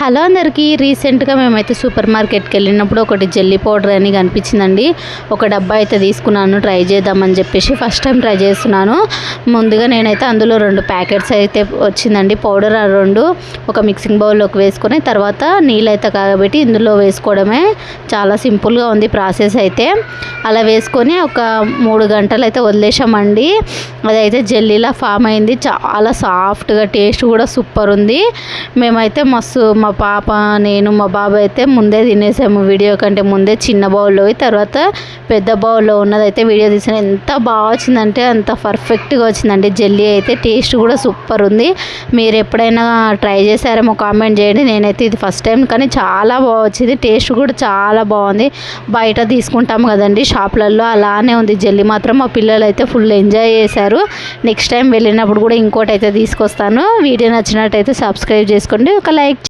Hello అందరికీ. రీసెంట్గా మేమైతే సూపర్ మార్కెట్కి వెళ్ళినప్పుడు ఒకటి జెల్లీ పౌడర్ అని కనిపించిందండి. ఒక డబ్బా అయితే తీసుకున్నాను ట్రై చేద్దామని చెప్పేసి. ఫస్ట్ టైం ట్రై చేస్తున్నాను. ముందుగా నేనైతే అందులో 2 ప్యాకెట్స్ అయితే వచ్చిందండి పౌడర్. ఆ 2 ఒక మిక్సింగ్ బౌల్లోకి వేసుకొని తర్వాత నీళ్ళైతే కాగబెట్టి ఇందులో వేసుకోవడమే. చాలా సింపుల్గా ఉంది ప్రాసెస్ అయితే. అలా వేసుకొని ఒక 3 గంటలు అయితే వదిలేసామండి. అదైతే జెల్లీలా ఫామ్ అయింది. చాలా సాఫ్ట్గా, టేస్ట్ కూడా సూపర్ ఉంది. మేమైతే మస్తు మా పాప, నేను, మా బాబు అయితే ముందే తినేసాము. వీడియో కంటే ముందే చిన్న బౌల్లో, తర్వాత పెద్ద బౌల్లో ఉన్నదైతే వీడియో తీసాను. ఎంత బాగా వచ్చిందంటే అంత పర్ఫెక్ట్గా వచ్చిందండి. జెల్లీ అయితే టేస్ట్ కూడా సూపర్ ఉంది. మీరు ఎప్పుడైనా ట్రై చేశారేమో కామెంట్ చేయండి. నేనైతే ఇది ఫస్ట్ టైం, కానీ చాలా బాగా వచ్చింది. టేస్ట్ కూడా చాలా బాగుంది. బయట తీసుకుంటాము కదండి షాప్లలో, అలానే ఉంది జెల్లీ మాత్రం. మా పిల్లలు అయితే ఫుల్ ఎంజాయ్ చేశారు. నెక్స్ట్ టైం వెళ్ళినప్పుడు కూడా ఇంకోటి అయితే తీసుకొస్తాను. వీడియో నచ్చినట్టయితే సబ్స్క్రైబ్ చేసుకోండి, ఒక లైక్